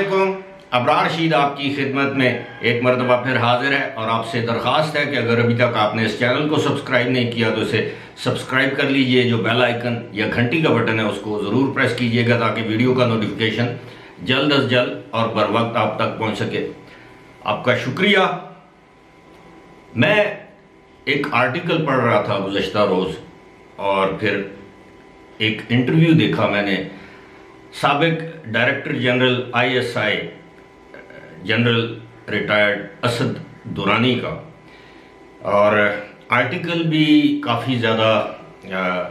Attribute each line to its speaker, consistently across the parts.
Speaker 1: علیکم، ابرار رشید آپ کی خدمت میں ایک مرتبہ پھر حاضر ہے، اور آپ سے درخواست ہے کہ اگر ابھی تک آپ نے اس چینل کو سبسکرائب نہیں کیا تو اسے سبسکرائب کر لیجئے، جو بیل آئیکن یا گھنٹی کا بٹن ہے اس کو ضرور پریس کیجئے گا تاکہ ویڈیو کا نوٹیفیکیشن جلد از جلد اور بر وقت آپ تک پہنچ سکے۔ آپ کا شکریہ۔ میں ایک آرٹیکل پڑھ رہا تھا گزشتہ روز، اور پھر ایک انٹرویو دیکھا میں نے سابق director general I S I general retired Asad Durrani کا، اور آرٹیکل بھی کافی زیادہ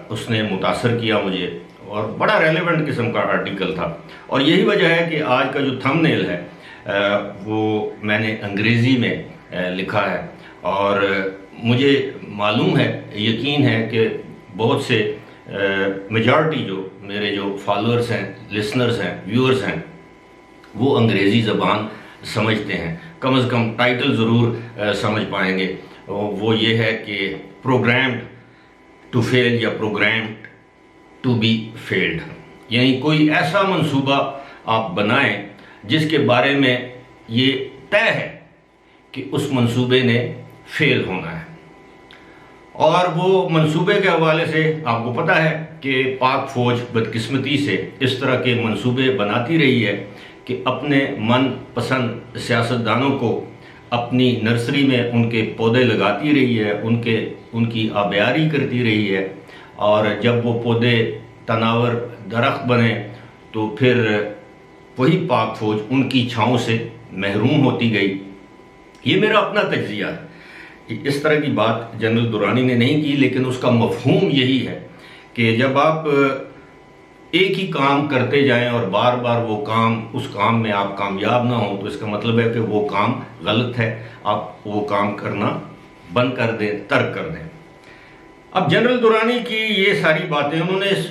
Speaker 1: اس نے متاثر کیا مجھے، اور بڑا ریلیونٹ قسم کا آرٹیکل تھا۔ اور یہی وجہ ہے کہ آج کا جو تھم نیل ہے وہ میں نے انگریزی میں لکھا ہے، اور مجھے معلوم ہے، یقین ہے کہ بہت سے میجارٹی جو میرے جو فالوورز ہیں، لسنرز ہیں، ویورز ہیں، وہ انگریزی زبان سمجھتے ہیں، کم از کم ٹائٹل ضرور سمجھ پائیں گے۔ وہ یہ ہے کہ پروگرامڈ ٹو فیل یا پروگرامڈ ٹو بی فیلڈ، یعنی کوئی ایسا منصوبہ آپ بنائیں جس کے بارے میں یہ طے ہے کہ اس منصوبے نے فیل ہونا ہے۔ اور وہ منصوبے کے حوالے سے آپ کو پتہ ہے کہ پاک فوج بدقسمتی سے اس طرح کے منصوبے بناتی رہی ہے کہ اپنے من پسند سیاستدانوں کو اپنی نرسری میں ان کے پودے لگاتی رہی ہے، ان کی آبیاری کرتی رہی ہے، اور جب وہ پودے تناور درخت بنے تو پھر وہی پاک فوج ان کی چھاؤں سے محروم ہوتی گئی۔ یہ میرا اپنا تجزیہ ہے، اس طرح کی بات جنرل درانی نے نہیں کی، لیکن اس کا مفہوم یہی ہے کہ جب آپ ایک ہی کام کرتے جائیں اور بار بار اس کام میں آپ کامیاب نہ ہوں تو اس کا مطلب ہے کہ وہ کام غلط ہے، آپ وہ کام کرنا بند کر دیں، ترک کر دیں۔ اب جنرل درانی کی یہ ساری باتیں، انہوں نے اس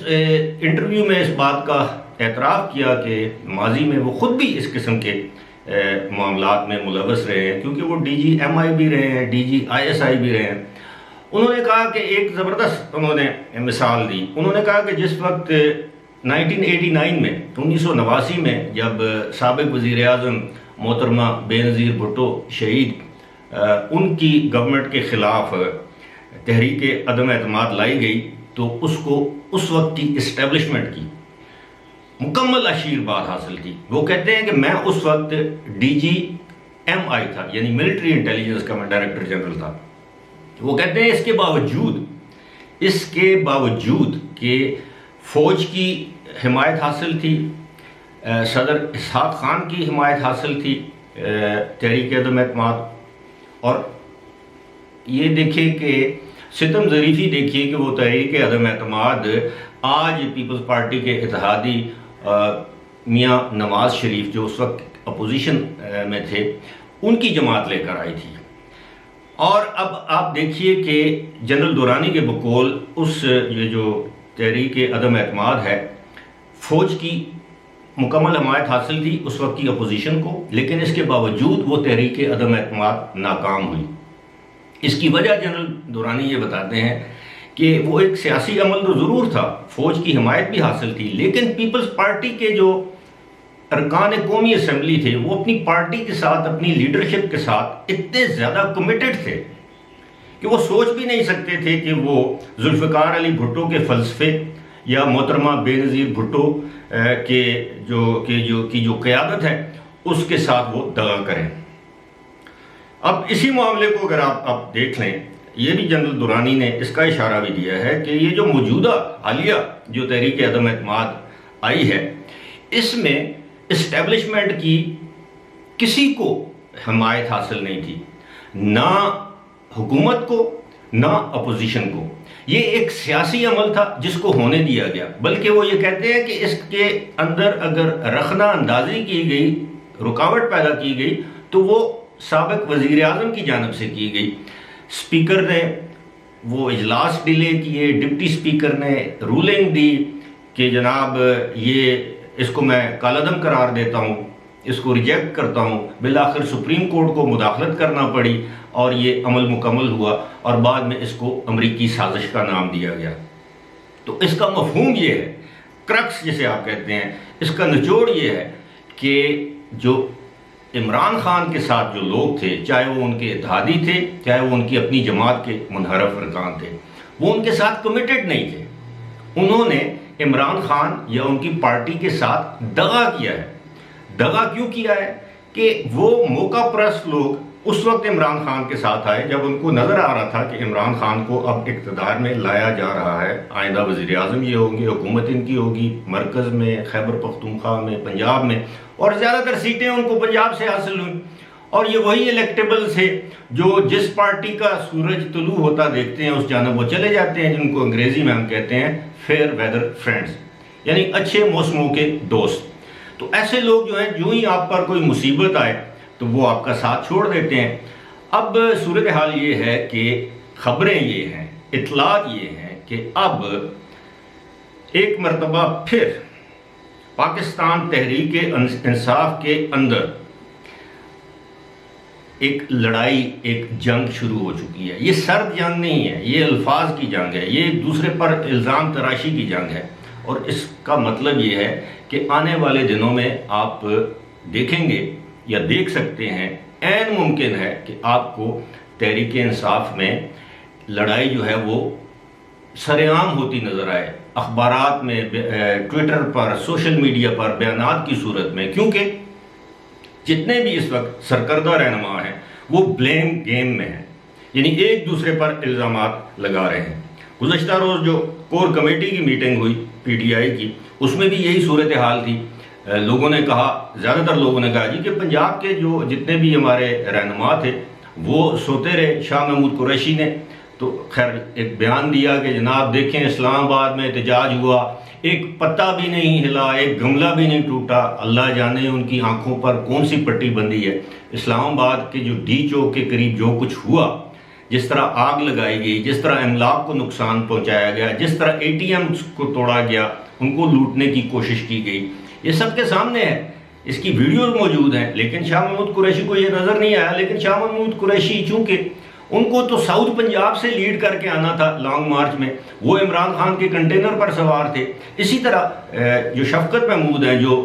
Speaker 1: انٹرویو میں اس بات کا اعتراف کیا کہ ماضی میں وہ خود بھی اس قسم کے معاملات میں ملوث رہے ہیں، کیونکہ وہ ڈی جی ایم آئی بھی رہے ہیں، D G I S I بھی رہے ہیں۔ انہوں نے کہا کہ ایک زبردست انہوں نے مثال دی، انہوں نے کہا کہ جس وقت 1989 میں 1989 میں جب سابق وزیر اعظم محترمہ بے نظیر بھٹو شہید، ان کی گورنمنٹ کے خلاف تحریک عدم اعتماد لائی گئی تو اس کو اس وقت کی اسٹیبلشمنٹ کی مکمل آشیرواد حاصل تھی۔ وہ کہتے ہیں کہ میں اس وقت ڈی جی ایم آئی تھا، یعنی ملٹری انٹیلیجنس کا میں ڈائریکٹر جنرل تھا۔ وہ کہتے ہیں اس کے باوجود کہ فوج کی حمایت حاصل تھی، صدر اسحاق خان کی حمایت حاصل تھی تحریک عدم اعتماد، اور یہ دیکھیں کہ ستم ظریفی دیکھیے کہ وہ تحریک عدم اعتماد آج پیپلز پارٹی کے اتحادی میاں نواز شریف جو اس وقت اپوزیشن میں تھے، ان کی جماعت لے کر آئی تھی۔ اور اب آپ دیکھیے کہ جنرل درانی کے بقول یہ جو تحریک عدم اعتماد ہے، فوج کی مکمل حمایت حاصل تھی اس وقت کی اپوزیشن کو، لیکن اس کے باوجود وہ تحریک عدم اعتماد ناکام ہوئی۔ اس کی وجہ جنرل درانی یہ بتاتے ہیں کہ وہ ایک سیاسی عمل تو ضرور تھا، فوج کی حمایت بھی حاصل تھی، لیکن پیپلز پارٹی کے جو ارکان قومی اسمبلی تھے وہ اپنی پارٹی کے ساتھ، اپنی لیڈرشپ کے ساتھ اتنے زیادہ کمیٹڈ تھے کہ وہ سوچ بھی نہیں سکتے تھے کہ وہ ذوالفقار علی بھٹو کے فلسفے یا محترمہ بے نظیر بھٹو کی جو قیادت ہے اس کے ساتھ وہ دغا کریں۔ اب اسی معاملے کو اگر آپ دیکھ لیں، یہ بھی جنرل درانی نے اس کا اشارہ بھی دیا ہے کہ یہ جو موجودہ حالیہ جو تحریک عدم اعتماد آئی ہے، اس میں اسٹیبلشمنٹ کی کسی کو حمایت حاصل نہیں تھی، نہ حکومت کو نہ اپوزیشن کو۔ یہ ایک سیاسی عمل تھا جس کو ہونے دیا گیا، بلکہ وہ یہ کہتے ہیں کہ اس کے اندر اگر رخنہ اندازی کی گئی، رکاوٹ پیدا کی گئی تو وہ سابق وزیر اعظم کی جانب سے کی گئی۔ اسپیکر نے وہ اجلاس ڈیلے کیے، ڈپٹی اسپیکر نے رولنگ دی کہ جناب اس کو میں کالعدم قرار دیتا ہوں، اس کو ریجیکٹ کرتا ہوں۔ بالآخر سپریم کورٹ کو مداخلت کرنا پڑی اور یہ عمل مکمل ہوا، اور بعد میں اس کو امریکی سازش کا نام دیا گیا۔ تو اس کا مفہوم یہ ہے، کرکس جسے آپ کہتے ہیں، اس کا نچوڑ یہ ہے کہ جو عمران خان کے ساتھ جو لوگ تھے، چاہے وہ ان کے اتحادی تھے، چاہے وہ ان کی اپنی جماعت کے منحرف ارکان تھے، وہ ان کے ساتھ کمیٹڈ نہیں تھے. انہوں نے عمران خان یا ان کی پارٹی کے ساتھ دغا کیا ہے. دغا کیوں کیا ہے؟ کہ وہ موقع پرست لوگ اس وقت عمران خان کے ساتھ آئے جب ان کو نظر آ رہا تھا کہ عمران خان کو اب اقتدار میں لایا جا رہا ہے، آئندہ وزیر اعظم یہ ہوں گے، حکومت ان کی ہوگی مرکز میں، خیبر پختونخوا میں، پنجاب میں، اور زیادہ تر سیٹیں ان کو پنجاب سے حاصل ہوئیں. اور یہ وہی الیکٹیبلز ہیں جو جس پارٹی کا سورج طلوع ہوتا دیکھتے ہیں اس جانب وہ چلے جاتے ہیں، جن کو انگریزی میں ہم کہتے ہیں فیئر ویدر فرینڈز، یعنی اچھے موسموں کے دوست. تو ایسے لوگ جو ہیں جو ہی آپ پر کوئی مصیبت آئے تو وہ آپ کا ساتھ چھوڑ دیتے ہیں. اب صورتحال یہ ہے کہ خبریں یہ ہیں، اطلاعات یہ ہیں کہ اب ایک مرتبہ پھر پاکستان تحریک انصاف کے اندر ایک لڑائی، ایک جنگ شروع ہو چکی ہے. یہ سرد جنگ نہیں ہے، یہ الفاظ کی جنگ ہے، یہ ایک دوسرے پر الزام تراشی کی جنگ ہے. اور اس کا مطلب یہ ہے کہ آنے والے دنوں میں آپ دیکھیں گے یا دیکھ سکتے ہیں، عین ممکن ہے کہ آپ کو تحریک انصاف میں لڑائی جو ہے وہ سر عام ہوتی نظر آئے، اخبارات میں، ٹویٹر پر، سوشل میڈیا پر بیانات کی صورت میں. کیونکہ جتنے بھی اس وقت سرکردہ رہنما ہیں وہ بلیم گیم میں ہیں، یعنی ایک دوسرے پر الزامات لگا رہے ہیں. گزشتہ روز جو کور کمیٹی کی میٹنگ ہوئی پی ٹی آئی کی، اس میں بھی یہی صورتحال تھی. لوگوں نے کہا، زیادہ تر لوگوں نے کہا جی کہ پنجاب کے جو جتنے بھی ہمارے رہنما تھے وہ سوتے رہے. شاہ محمود قریشی نے تو خیر ایک بیان دیا کہ جناب دیکھیں اسلام آباد میں احتجاج ہوا، ایک پتا بھی نہیں ہلا، ایک گملہ بھی نہیں ٹوٹا، اللہ جانے ان کی آنکھوں پر کون سی پٹی بندھی ہے. اسلام آباد کے جو ڈی چوک کے قریب جو کچھ ہوا، جس طرح آگ لگائی گئی، جس طرح املاک کو نقصان پہنچایا گیا، جس طرح اے ٹی ایم کو توڑا گیا، ان کو لوٹنے کی کوشش کی گئی، یہ سب کے سامنے ہے. اس کی ویڈیوز موجود ہیں. لیکن شاہ محمود قریشی کو یہ نظر نہیں آیا. لیکن شاہ محمود قریشی چونکہ ان کو تو ساؤتھ پنجاب سے لیڈ کر کے آنا تھا لانگ مارچ میں، وہ عمران خان کے کنٹینر پر سوار تھے. اسی طرح جو شفقت محمود ہیں جو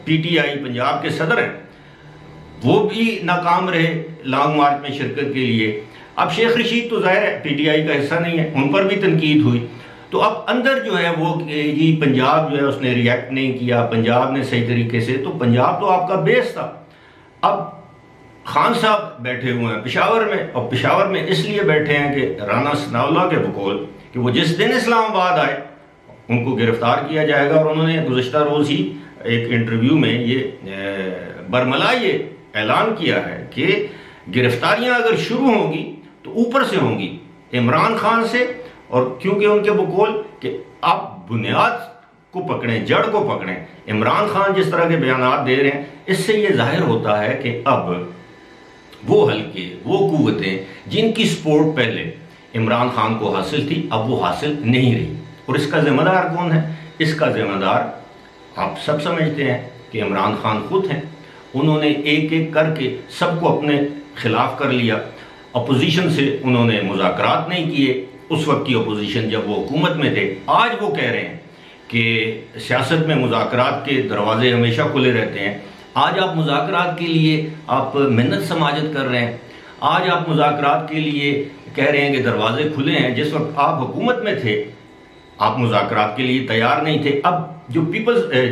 Speaker 1: پی ٹی آئی پنجاب کے صدر ہیں، وہ بھی ناکام رہے لانگ مارچ میں شرکت کے لیے. اب شیخ رشید تو ظاہر ہے پی ٹی آئی کا حصہ نہیں ہے، ان پر بھی تنقید ہوئی. تو اب اندر جو ہے وہ یہ پنجاب جو ہے اس نے ریئیکٹ نہیں کیا، پنجاب نے صحیح طریقے سے، تو پنجاب تو آپ کا بیس تھا. اب خان صاحب بیٹھے ہوئے ہیں پشاور میں، اور پشاور میں اس لیے بیٹھے ہیں کہ رانا ثناء اللہ کے بقول کہ وہ جس دن اسلام آباد آئے ان کو گرفتار کیا جائے گا. اور انہوں نے گزشتہ روز ہی ایک انٹرویو میں یہ برملا یہ اعلان کیا ہے کہ گرفتاریاں اگر شروع ہوں گی تو اوپر سے ہوں گی، عمران خان سے. اور کیونکہ ان کے بقول کہ آپ بنیاد کو پکڑیں، جڑ کو پکڑیں. عمران خان جس طرح کے بیانات دے رہے ہیں، اس سے یہ ظاہر ہوتا ہے کہ اب وہ حلقے، وہ قوتیں جن کی سپورٹ پہلے عمران خان کو حاصل تھی، اب وہ حاصل نہیں رہی. اور اس کا ذمہ دار کون ہے؟ اس کا ذمہ دار آپ سب سمجھتے ہیں کہ عمران خان خود ہیں. انہوں نے ایک ایک کر کے سب کو اپنے خلاف کر لیا. اپوزیشن سے انہوں نے مذاکرات نہیں کیے. اس وقت کی اپوزیشن جب وہ حکومت میں تھے. آج وہ کہہ رہے ہیں کہ سیاست میں مذاکرات کے دروازے ہمیشہ کھلے رہتے ہیں. آج آپ مذاکرات کے لیے آپ منت سماجت کر رہے ہیں. آج آپ مذاکرات کے لیے کہہ رہے ہیں کہ دروازے کھلے ہیں. جس وقت آپ حکومت میں تھے آپ مذاکرات کے لیے تیار نہیں تھے. اب جو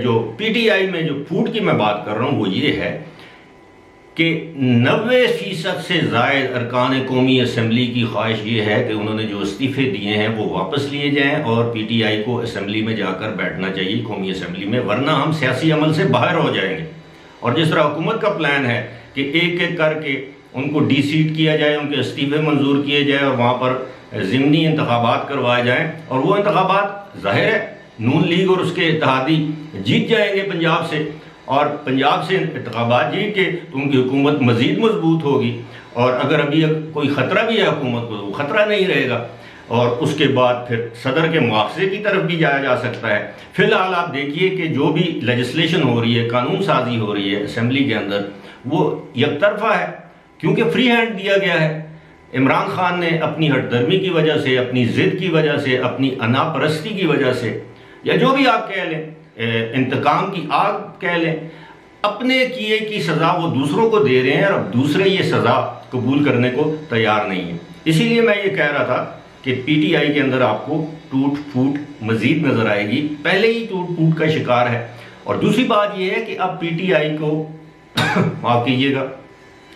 Speaker 1: جو پی ٹی آئی میں جو پھوٹ کی میں بات کر رہا ہوں وہ یہ ہے کہ 90% سے زائد ارکان قومی اسمبلی کی خواہش یہ ہے کہ انہوں نے جو استعفے دیے ہیں وہ واپس لیے جائیں اور پی ٹی آئی کو اسمبلی میں جا کر بیٹھنا چاہیے، قومی اسمبلی میں، ورنہ ہم سیاسی عمل سے باہر ہو جائیں گے. اور جس طرح حکومت کا پلان ہے کہ ایک ایک کر کے ان کو ڈی سیٹ کیا جائے، ان کے استعفے منظور کیے جائے اور وہاں پر ضمنی انتخابات کروائے جائیں، اور وہ انتخابات ظاہر ہے نون لیگ اور اس کے اتحادی جیت جائیں گے پنجاب سے، اور پنجاب سے انتخابات جیت کے تو ان کی حکومت مزید مضبوط ہوگی. اور اگر ابھی کوئی خطرہ بھی ہے حکومت کو تو وہ خطرہ نہیں رہے گا، اور اس کے بعد پھر صدر کے مواخذے کی طرف بھی جایا جا سکتا ہے. فی الحال آپ دیکھیے کہ جو بھی لیجسلیشن ہو رہی ہے، قانون سازی ہو رہی ہے اسمبلی کے اندر، وہ یک طرفہ ہے کیونکہ فری ہینڈ دیا گیا ہے. عمران خان نے اپنی ہٹ درمی کی وجہ سے، اپنی ضد کی وجہ سے، اپنی انا پرستی کی وجہ سے، یا جو بھی آپ کہہ لیں، انتقام کی آگ کہہ لیں، اپنے کیے کی سزا وہ دوسروں کو دے رہے ہیں اور اب دوسرے یہ سزا قبول کرنے کو تیار نہیں ہیں۔ اسی لیے میں یہ کہہ رہا تھا کہ پی ٹی آئی کے اندر آپ کو ٹوٹ پھوٹ مزید نظر آئے گی، پہلے ہی ٹوٹ پھوٹ کا شکار ہے۔ اور دوسری بات یہ ہے کہ اب پی ٹی آئی کو معاف کیجیے گا،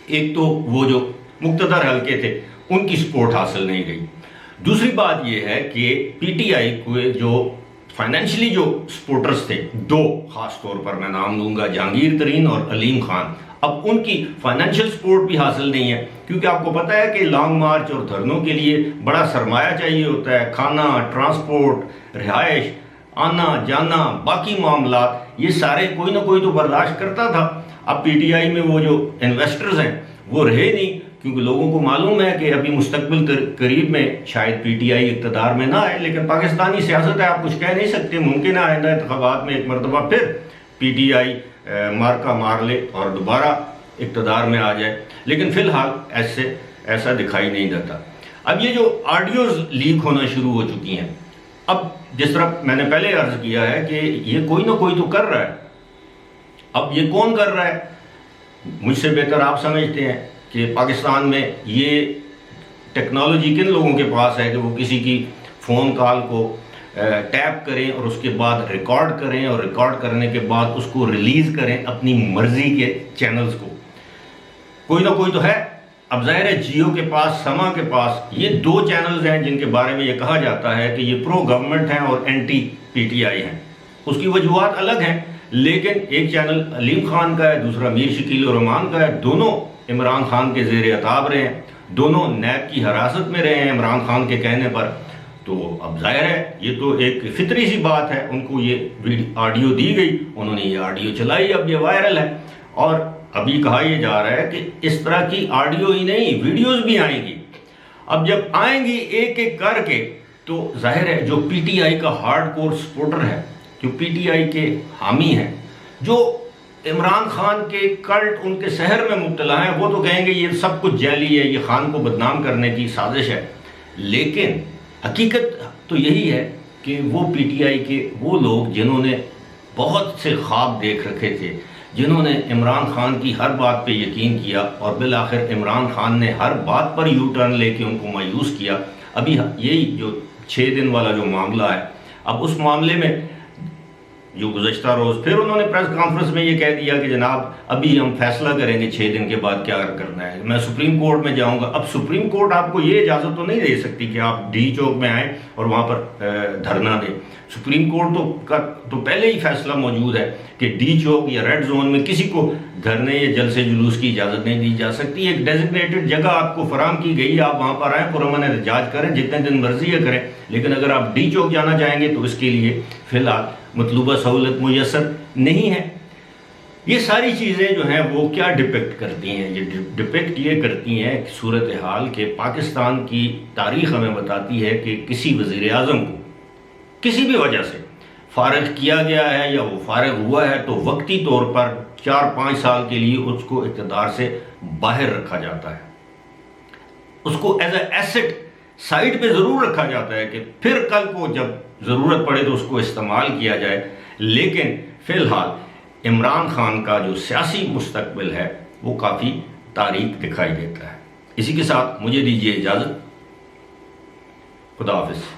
Speaker 1: ایک تو وہ جو مقتدر حلقے تھے ان کی سپورٹ حاصل نہیں گئی، دوسری بات یہ ہے کہ پی ٹی آئی کو جو فائنینشلی جو سپورٹرز تھے، دو خاص طور پر میں نام لوں گا، جہانگیر ترین اور علیم خان، اب ان کی فائنینشل سپورٹ بھی حاصل نہیں ہے، کیونکہ آپ کو پتہ ہے کہ لانگ مارچ اور دھرنوں کے لیے بڑا سرمایہ چاہیے ہوتا ہے، کھانا، ٹرانسپورٹ، رہائش، آنا جانا، باقی معاملات، یہ سارے کوئی نہ کوئی تو برداشت کرتا تھا۔ اب پی ٹی آئی میں وہ جو انویسٹرز ہیں وہ رہے نہیں، کیونکہ لوگوں کو معلوم ہے کہ ابھی مستقبل قریب میں شاید پی ٹی آئی اقتدار میں نہ آئے، لیکن پاکستانی سیاست ہے، آپ کچھ کہہ نہیں سکتے، ممکن ہے آئندہ انتخابات میں ایک مرتبہ پھر پی ٹی آئی مارکا مار لے اور دوبارہ اقتدار میں آ جائے، لیکن فی الحال ایسا دکھائی نہیں دیتا۔ اب یہ جو آڈیوز لیک ہونا شروع ہو چکی ہیں، اب جس طرح میں نے پہلے عرض کیا ہے کہ یہ کوئی نہ کوئی تو کر رہا ہے، اب یہ کون کر رہا ہے؟ مجھ سے بہتر آپ سمجھتے ہیں کہ پاکستان میں یہ ٹیکنالوجی کن لوگوں کے پاس ہے کہ وہ کسی کی فون کال کو ٹیپ کریں اور اس کے بعد ریکارڈ کریں اور ریکارڈ کرنے کے بعد اس کو ریلیز کریں اپنی مرضی کے چینلز کو۔ کوئی نہ کوئی تو ہے۔ اب ظاہر ہے جیو کے پاس، سما کے پاس یہ دو چینلز ہیں جن کے بارے میں یہ کہا جاتا ہے کہ یہ پرو گورنمنٹ ہیں اور اینٹی پی ٹی آئی ہیں، اس کی وجوہات الگ ہیں، لیکن ایک چینل علیم خان کا ہے، دوسرا میر شکیل الرحمان کا ہے، دونوں عمران خان کے زیر عتاب رہے ہیں، دونوں نیب کی حراست میں رہے ہیں عمران خان کے کہنے پر۔ تو اب ظاہر ہے یہ تو ایک فطری سی بات ہے، ان کو یہ آڈیو دی گئی، انہوں نے یہ آڈیو چلائی، اب یہ وائرل ہے، اور ابھی کہا یہ جا رہا ہے کہ اس طرح کی آڈیو ہی نہیں ویڈیوز بھی آئیں گی۔ اب جب آئیں گی ایک ایک کر کے تو ظاہر ہے جو پی ٹی آئی کا ہارڈ کور سپورٹر ہے، جو پی ٹی آئی کے حامی ہیں، جو عمران خان کے کلٹ ان کے سحر میں مبتلا ہیں، وہ تو کہیں گے یہ سب کچھ جعلی ہے، یہ خان کو بدنام کرنے کی سازش ہے، لیکن حقیقت تو یہی ہے کہ وہ پی ٹی آئی کے وہ لوگ جنہوں نے بہت سے خواب دیکھ رکھے تھے، جنہوں نے عمران خان کی ہر بات پہ یقین کیا اور بالآخر عمران خان نے ہر بات پر یو ٹرن لے کے ان کو مایوس کیا۔ ابھی یہی جو 6 دن والا جو معاملہ ہے، اب اس معاملے میں جو گزشتہ روز پھر انہوں نے پریس کانفرنس میں یہ کہہ دیا کہ جناب ابھی ہم فیصلہ کریں گے 6 دن کے بعد کیا کرنا ہے، میں سپریم کورٹ میں جاؤں گا۔ اب سپریم کورٹ آپ کو یہ اجازت تو نہیں دے سکتی کہ آپ ڈی چوک میں آئیں اور وہاں پر دھرنا دیں۔ سپریم کورٹ تو پہلے ہی فیصلہ موجود ہے کہ ڈی چوک یا ریڈ زون میں کسی کو دھرنے یا جلسے جلوس کی اجازت نہیں دی جا سکتی۔ ایک ڈیزگنیٹڈ جگہ آپ کو فراہم کی گئی، آپ وہاں پر آئیں، پرامن احتجاج کریں، جتنے دن مرضی ہے کریں، لیکن اگر آپ ڈی چوک جانا چاہیں گے تو اس کے لیے فی الحال مطلوبہ سہولت میسر نہیں ہے۔ یہ ساری چیزیں جو ہیں وہ کیا ڈپیکٹ کرتی ہیں؟ یہ ڈپیکٹ یہ کرتی ہیں کہ صورتحال کہ پاکستان کی تاریخ ہمیں بتاتی ہے کہ کسی وزیر اعظم کو کسی بھی وجہ سے فارغ کیا گیا ہے یا وہ فارغ ہوا ہے تو وقتی طور پر 4-5 سال کے لیے اس کو اقتدار سے باہر رکھا جاتا ہے، اس کو ایز اے ایسٹ سائڈ پہ ضرور رکھا جاتا ہے کہ پھر کل کو جب ضرورت پڑے تو اس کو استعمال کیا جائے، لیکن فی الحال عمران خان کا جو سیاسی مستقبل ہے وہ کافی تاریک دکھائی دیتا ہے۔ اسی کے ساتھ مجھے دیجیے اجازت، خدا حافظ۔